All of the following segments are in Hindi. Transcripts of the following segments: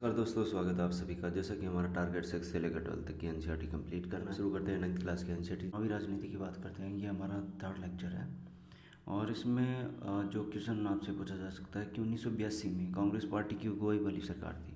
नमस्कार दोस्तों, स्वागत है आप सभी का। जैसा कि हमारा टारगेट 6 से लेकर 12 तक की एनसीईआरटी कंप्लीट करना शुरू करते हैं। 9th क्लास की एनसीईआरटी अभी राजनीति की बात करते हैं। ये हमारा 3rd लेक्चर है और इसमें जो क्वेश्चन आपसे पूछा जा सकता है कि 1982 में कांग्रेस पार्टी की अगुवाई वाली सरकार थी।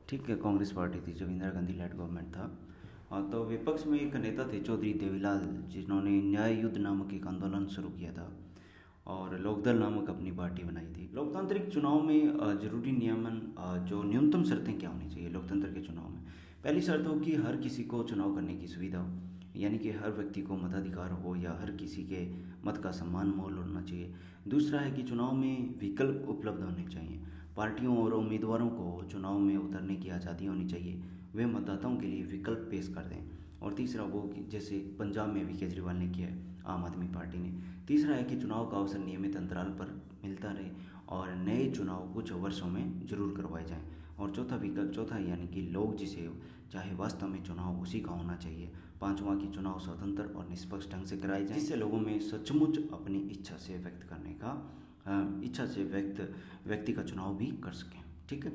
ठीक है, कांग्रेस पार्टी थी जब इंदिरा गांधी लेड गवर्नमेंट था। तो विपक्ष में एक नेता थे चौधरी देवीलाल, जिन्होंने न्याय युद्ध नामक एक आंदोलन शुरू किया था और लोकदल नामक अपनी पार्टी बनाई थी। लोकतांत्रिक चुनाव में जरूरी नियमन, जो न्यूनतम शर्तें क्या होनी चाहिए लोकतंत्र के चुनाव में। पहली शर्त हो कि हर किसी को चुनाव करने की सुविधा हो, यानी कि हर व्यक्ति को मताधिकार हो या हर किसी के मत का सम्मान मोल होना चाहिए। दूसरा है कि चुनाव में विकल्प उपलब्ध होने चाहिए। पार्टियों और उम्मीदवारों को चुनाव में उतरने की आज़ादी होनी चाहिए, वे मतदाताओं के लिए विकल्प पेश कर दें। और तीसरा वो कि जैसे पंजाब में भी केजरीवाल ने किया है, आम आदमी पार्टी ने। तीसरा है कि चुनाव का अवसर नियमित अंतराल पर मिलता रहे और नए चुनाव कुछ वर्षों में जरूर करवाए जाएं। और चौथा विकल्प, चौथा यानी कि लोग जिसे चाहे वास्तव में चुनाव उसी का होना चाहिए। पांचवा कि चुनाव स्वतंत्र और निष्पक्ष ढंग से कराए जाए, जिससे लोगों में सचमुच अपनी इच्छा से व्यक्त करने का व्यक्ति का चुनाव भी कर सकें। ठीक है,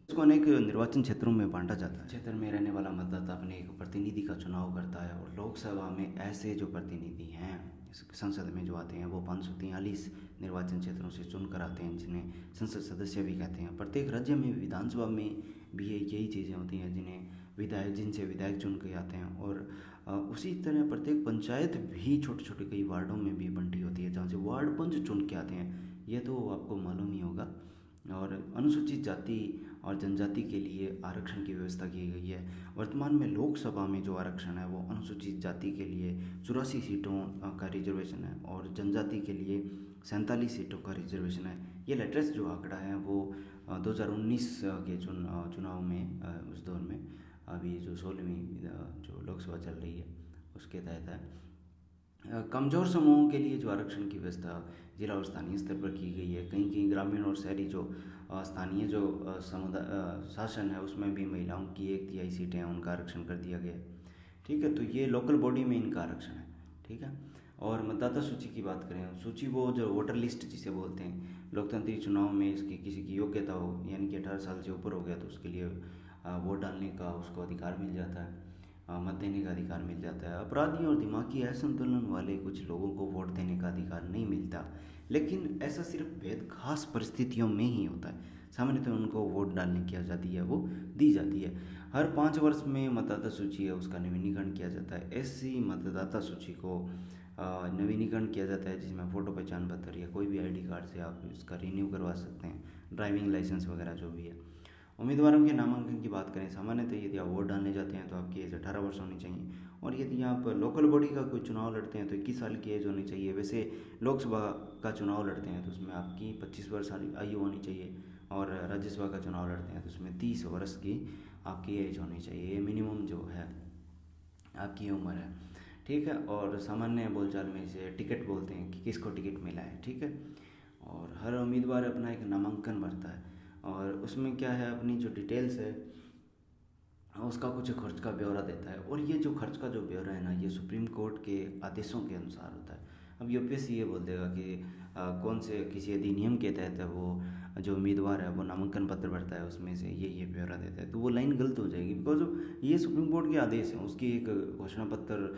इसको अनेक निर्वाचन क्षेत्रों में बांटा जाता है। क्षेत्र में रहने वाला मतदाता अपने एक प्रतिनिधि का चुनाव करता है और लोकसभा में ऐसे जो प्रतिनिधि हैं संसद में जो आते हैं वो 543 निर्वाचन क्षेत्रों से चुनकर आते हैं, जिन्हें संसद सदस्य भी कहते हैं। प्रत्येक राज्य में विधानसभा में भी यही चीज़ें होती हैं जिनसे विधायक चुन के आते हैं। और उसी तरह प्रत्येक पंचायत भी छोटे छोटे कई वार्डों में भी बंटी होती है, जहाँ से वार्ड पंच चुन के आते हैं। ये तो आपको मालूम ही होगा। और अनुसूचित जाति और जनजाति के लिए आरक्षण की व्यवस्था की गई है। वर्तमान में लोकसभा में जो आरक्षण है वो अनुसूचित जाति के लिए 84 सीटों का रिजर्वेशन है और जनजाति के लिए 47 सीटों का रिजर्वेशन है। ये लेटेस्ट जो आंकड़ा है वो 2019 के चुनाव में, उस दौर में अभी जो 16वीं जो लोकसभा चल रही है उसके तहत है। कमज़ोर समूहों के लिए जो आरक्षण की व्यवस्था जिला और स्थानीय स्तर पर की गई है। कहीं कहीं ग्रामीण और शहरी जो स्थानीय जो समुदाय शासन है उसमें भी महिलाओं की 1/3 सीटें हैं, उनका आरक्षण कर दिया गया है। ठीक है, तो ये लोकल बॉडी में इनका आरक्षण है। ठीक है, और मतदाता सूची की बात करें, सूची वो जो वोटर लिस्ट जिसे बोलते हैं, लोकतांत्रिक चुनाव में इसकी किसी की योग्यता हो, यानी कि 18 साल से ऊपर हो गया तो उसके लिए वोट डालने का उसको अधिकार मिल जाता है, मत देने का अधिकार मिल जाता है। अपराधियों और दिमागी असंतुलन वाले कुछ लोगों को वोट देने का अधिकार नहीं मिलता, लेकिन ऐसा सिर्फ बेहद खास परिस्थितियों में ही होता है। सामान्यतः उनको वोट डालने की आज़ादी है वो दी जाती है। हर 5 वर्ष में मतदाता सूची है उसका नवीनीकरण किया जाता है। ऐसी मतदाता सूची को नवीनीकरण किया जाता है जिसमें फ़ोटो पहचान पत्र या कोई भी आईडी कार्ड से आप इसका रिन्यू करवा सकते हैं, ड्राइविंग लाइसेंस वगैरह जो भी है। उम्मीदवारों के नामांकन की बात करें, सामान्यतः यदि आप वोट डालने जाते हैं तो आपकी एज 18 वर्ष होनी चाहिए। और यदि आप लोकल बॉडी का कोई चुनाव लड़ते हैं तो 21 साल की एज होनी चाहिए। वैसे लोकसभा का चुनाव लड़ते हैं तो उसमें आपकी 25 वर्ष आयु होनी चाहिए, और राज्यसभा का चुनाव लड़ते हैं तो उसमें 30 वर्ष की आपकी एज होनी चाहिए। ये मिनिमम जो है आपकी उम्र है। ठीक है, और सामान्य बोलचाल में इसे टिकट बोलते हैं कि किसको टिकट मिला है। ठीक है, और हर उम्मीदवार अपना एक नामांकन भरता है और उसमें क्या है, अपनी जो डिटेल्स है उसका कुछ खर्च का ब्यौरा देता है। और ये जो खर्च का जो ब्यौरा है ना, ये सुप्रीम कोर्ट के आदेशों के अनुसार होता है। अब यूपीएससी ये बोल देगा कि कौन से किसी अधिनियम के तहत है वो जो उम्मीदवार है वो नामांकन पत्र भरता है, उसमें से ये ब्यौरा देता है, तो वो लाइन गलत हो जाएगी। बिकॉज ये सुप्रीम कोर्ट के आदेश हैं, उसकी एक घोषणा पत्र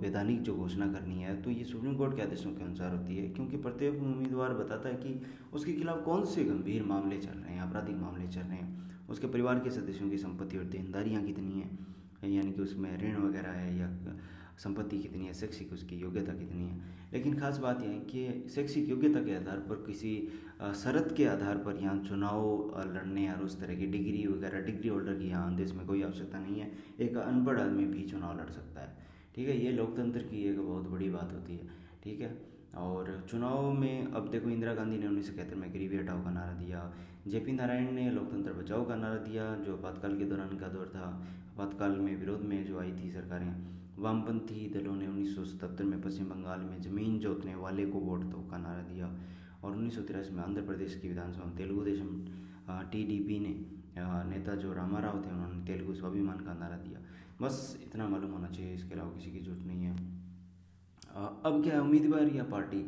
वैधानिक जो घोषणा करनी है तो ये सुप्रीम कोर्ट के आदेशों के अनुसार होती है, क्योंकि प्रत्येक उम्मीदवार बताता है कि उसके खिलाफ कौन से गंभीर मामले चल रहे हैं, आपराधिक मामले चल रहे हैं, उसके परिवार के सदस्यों की संपत्ति और देनदारियाँ कितनी हैं, यानी कि उसमें ऋण वगैरह है या संपत्ति कितनी है, शैक्षिक उसकी योग्यता कितनी है। लेकिन खास बात यह है कि शैक्षिक योग्यता के आधार पर किसी शर्त के आधार पर यहाँ चुनाव लड़ने और उस तरह की डिग्री वगैरह, डिग्री होल्डर की यहाँ देश में कोई आवश्यकता नहीं है। एक अनपढ़ आदमी भी चुनाव लड़ सकता है। ठीक है, ये लोकतंत्र की एक बहुत बड़ी बात होती है। ठीक है, और चुनाव में अब देखो, इंदिरा गांधी ने 1971 में गरीबी हटाओ का नारा दिया, जेपी नारायण ने लोकतंत्र बचाओ का नारा दिया जो आपातकाल के दौरान का दौर था। आपातकाल में विरोध में जो आई थी सरकारें, वामपंथी दलों ने 1977 में पश्चिम बंगाल में जमीन जोतने वाले को वोट दो का नारा दिया, और 1983 में आंध्र प्रदेश की विधानसभा में तेलुगु देशम टीडीपी ने नेता जो रामाराव थे उन्होंने तेलुगु स्वाभिमान का नारा दिया। बस इतना मालूम होना चाहिए, इसके अलावा किसी की जरूरत नहीं है। अब क्या है, उम्मीदवार या पार्टी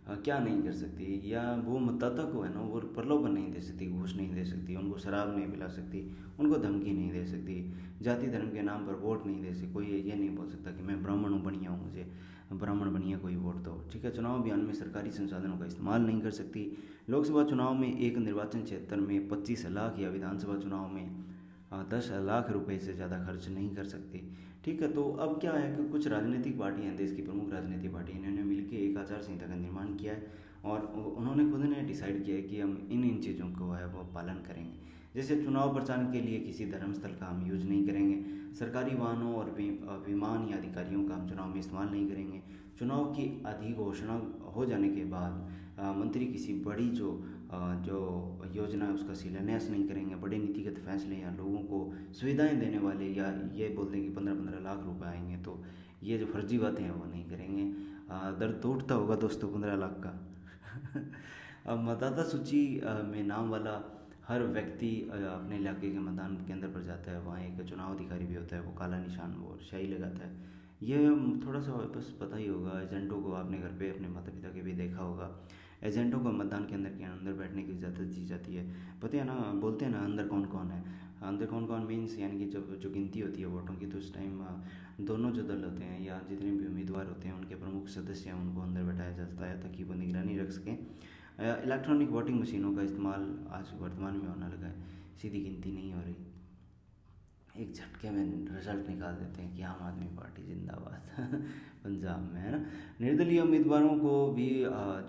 क्या नहीं कर सकती, या वो मतदाता को है ना वो प्रलोभन नहीं दे सकती, घूस नहीं दे सकती, उनको शराब नहीं पिला सकती, उनको धमकी नहीं दे सकती, जाति धर्म के नाम पर वोट नहीं दे सकती। कोई ये नहीं बोल सकता कि मैं ब्राह्मण हूँ, बढ़िया हूँ, मुझे ब्राह्मण बनिया कोई वोट दो। ठीक है, चुनाव अभियान में सरकारी संसाधनों का इस्तेमाल नहीं कर सकती। लोकसभा चुनाव में एक निर्वाचन क्षेत्र में 25 लाख या विधानसभा चुनाव में 10 लाख रुपए से ज़्यादा खर्च नहीं कर सकती। ठीक है, तो अब क्या है कि कुछ राजनीतिक पार्टियां, देश की प्रमुख राजनीतिक पार्टी, इन्होंने मिलकर एक आचार संहिता का निर्माण किया है और उन्होंने खुद ने डिसाइड किया है कि हम इन चीज़ों को है वो पालन करेंगे। जैसे चुनाव प्रचार के लिए किसी धर्मस्थल का हम यूज नहीं करेंगे, सरकारी वाहनों और विमान या अधिकारियों का हम चुनाव में इस्तेमाल नहीं करेंगे। चुनाव की अधिघोषणा हो जाने के बाद मंत्री किसी बड़ी जो योजना है उसका शिलान्यास नहीं करेंगे। बड़े नीतिगत फैसले या लोगों को सुविधाएं देने वाले, या ये बोल दें कि 15-15 लाख रुपए आएंगे, तो ये जो फर्जी बातें हैं वो नहीं करेंगे। दर्द तो उठता होगा दोस्तों 15 लाख का। अब मतदाता सूची में नाम वाला हर व्यक्ति अपने इलाके के मतदान केंद्र पर जाता है, वहाँ एक चुनाव अधिकारी भी होता है, वो काला निशान वो स्याही लगाता है। ये थोड़ा सा बस पता ही होगा, एजेंटों को आपने घर पे अपने माता पिता के भी देखा होगा, एजेंटों को मतदान केंद्र के अंदर बैठने की इजाज़त दी जाती है। पता है ना, बोलते हैं ना अंदर कौन कौन है, अंदर कौन कौन मीन्स यानी कि जब जो गिनती होती है वोटों की, तो उस टाइम दोनों जो दल होते हैं या जितने भी उम्मीदवार होते हैं उनके प्रमुख सदस्य हैं उनको अंदर बैठाया जाता है ताकि वो निगरानी रख सकें। इलेक्ट्रॉनिक वोटिंग मशीनों का इस्तेमाल आज वर्तमान में होने लगा है, सीधी गिनती नहीं हो रही, एक झटके में रिजल्ट निकाल देते हैं कि आम आदमी पार्टी जिंदाबाद। पंजाब में है ना। निर्दलीय उम्मीदवारों को भी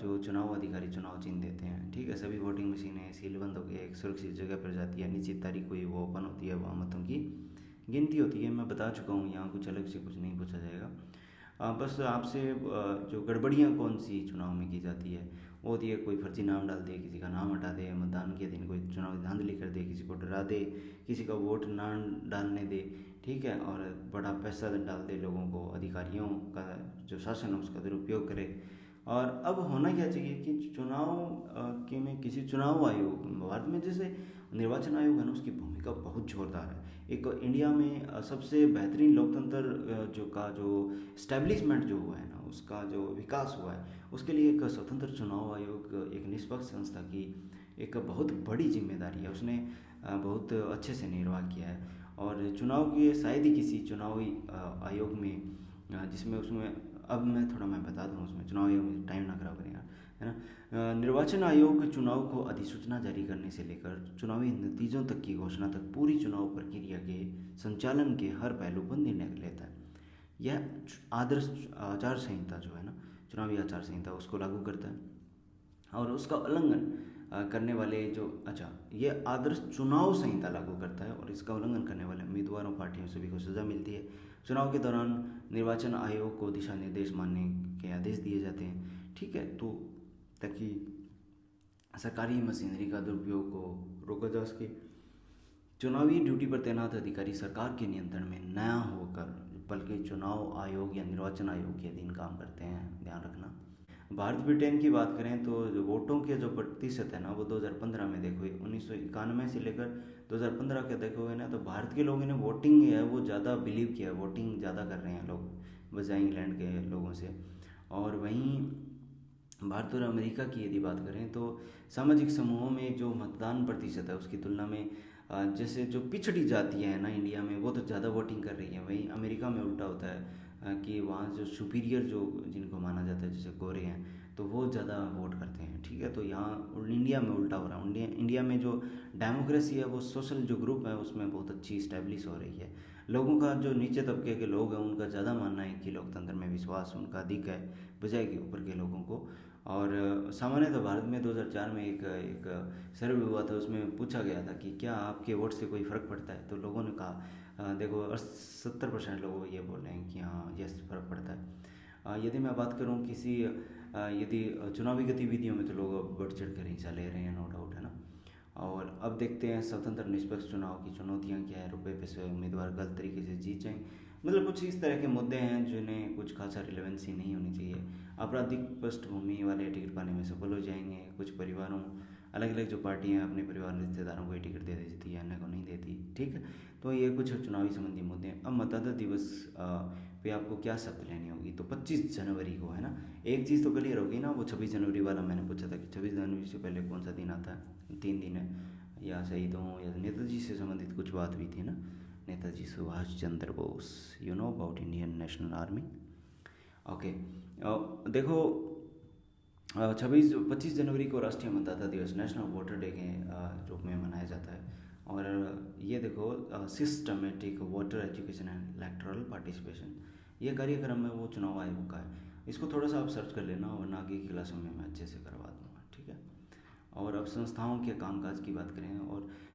जो चुनाव अधिकारी चुनाव चिन्ह देते हैं। ठीक है, सभी वोटिंग मशीनें सीलबंद होकर एक सुरक्षित जगह पर जाती है, निश्चित तारीख को वो ओपन होती है, वहाँ मतों की गिनती होती है। मैं बता चुका हूँ, यहाँ कुछ अलग से कुछ नहीं पूछा जाएगा। बस आपसे जो गड़बड़ियाँ कौन सी चुनाव में की जाती है वो होती है, कोई फर्जी नाम डाल दे, किसी का नाम हटा दे, मतदान के दिन कोई चुनावी धांधली कर दे, किसी को डरा दे, किसी का वोट ना डालने दे। ठीक है, और बड़ा पैसा डाल दे लोगों को, अधिकारियों का जो शासन है उसका दुरुपयोग करे। और अब होना क्या चाहिए कि चुनाव के में किसी चुनाव आयोग, भारत में जैसे निर्वाचन आयोग है ना, उसकी भूमिका बहुत जोरदार है। एक इंडिया में सबसे बेहतरीन लोकतंत्र जो इस्टेब्लिशमेंट जो हुआ है ना, उसका जो विकास हुआ है, उसके लिए एक स्वतंत्र चुनाव आयोग, एक निष्पक्ष संस्था की एक बहुत बड़ी जिम्मेदारी है। उसने बहुत अच्छे से निर्वाह किया है। और चुनाव के शायद ही किसी चुनावी आयोग में जिसमें उसमें अब मैं बता दूं, उसमें चुनाव आयोग में टाइम ना खराब करें यार, है ना। निर्वाचन आयोग चुनाव को अधिसूचना जारी करने से लेकर चुनावी नतीजों तक की घोषणा तक पूरी चुनाव प्रक्रिया के संचालन के हर पहलू पर निर्णय लेता है। यह आदर्श आचार संहिता जो है ना, चुनावी आचार संहिता, उसको लागू करता है। और उसका उल्लंघन करने वाले ये आदर्श चुनाव संहिता लागू करता है और इसका उल्लंघन करने वाले उम्मीदवारों, पार्टियों सभी को सजा मिलती है। चुनाव के दौरान निर्वाचन आयोग को दिशा निर्देश मानने के आदेश दिए जाते हैं। ठीक है, तो ताकि सरकारी मशीनरी का दुरुपयोग को रोका जा सके। चुनावी ड्यूटी पर तैनात अधिकारी सरकार के नियंत्रण में न होकर बल्कि चुनाव आयोग या निर्वाचन आयोग के अधीन काम करते हैं, ध्यान रखना। भारत ब्रिटेन की बात करें तो जो वोटों के जो प्रतिशत है ना, वो 2015 में देखो 1991 से लेकर 2015 के देखोगे ना, तो भारत के लोगों ने वोटिंग है वो ज़्यादा बिलीव किया है, वोटिंग ज़्यादा कर रहे हैं लोग बजाय इंग्लैंड के लोगों से। और वहीं भारत और अमेरिका की यदि बात करें तो सामाजिक समूहों में जो मतदान प्रतिशत है उसकी तुलना में जैसे जो पिछड़ी जातियाँ हैं ना इंडिया में, वो तो ज़्यादा वोटिंग कर रही हैं। वहीं अमेरिका में उल्टा होता है कि वहाँ जो सुपीरियर जो जिनको माना जाता है जैसे गोरे हैं, तो वो ज़्यादा वोट करते हैं। ठीक है, तो यहाँ इंडिया में उल्टा हो रहा है। इंडिया में जो डेमोक्रेसी है वो सोशल जो ग्रुप है उसमें बहुत अच्छी इस्टेब्लिश हो रही है। लोगों का जो नीचे तबके के लोग हैं उनका ज़्यादा मानना है कि लोकतंत्र में विश्वास उनका अधिक है बजाय कि ऊपर के लोगों को। और सामान्यतः भारत में 2004 में एक सर्वे हुआ था, उसमें पूछा गया था कि क्या आपके वोट से कोई फ़र्क पड़ता है, तो लोगों ने कहा देखो 70% लोग ये बोल रहे हैं कि हाँ यस फ़र्क पड़ता है। यदि मैं बात करूँ किसी यदि चुनावी गतिविधियों में तो लोग बढ़ चढ़ कर हिस्सा ले रहे हैं, नो डाउट, है ना। और अब देखते हैं स्वतंत्र निष्पक्ष चुनाव की चुनौतियाँ क्या है। रुपये पैसे उम्मीदवार गलत तरीके से जीत जाएँ, मतलब कुछ इस तरह के मुद्दे हैं जिन्हें कुछ खासा रिलेवेंसी नहीं होनी चाहिए। आपराधिक पृष्ठभूमि वाले टिकट पाने में सफल हो जाएंगे। कुछ परिवारों अलग अलग जो पार्टियां अपने परिवार रिश्तेदारों को ये टिकट दे देती है, अन्य को नहीं देती, ठीक है। तो ये कुछ चुनावी संबंधी मुद्दे हैं। अब मतदाता दिवस पे आपको क्या शपथ लेनी होगी, तो 25 जनवरी को, है ना। एक चीज़ तो क्लियर होगी ना, वो 26 जनवरी वाला मैंने पूछा था कि 26 जनवरी से पहले कौन सा दिन आता है, 3 दिन है, या शहीदों या नेताजी से संबंधित कुछ बात हुई थी ना, Netaji Subhash Chandra Bose, you know about Indian National Army. Okay, देखो, 25 जनवरी को राष्ट्रीय मतदाता दिवस, नेशनल वोटर डे के रूप में मनाया जाता है। और ये देखो, systematic voter education and electoral participation, ये कार्यक्रम है वो चुनाव आयोग का है। इसको थोड़ा सा आप सर्च कर लेना, वरना आगे की क्लासों में मैं अच्छे से करवा दूँगा, ठीक है। और अब संस्थाओं के कामकाज की बात करें, और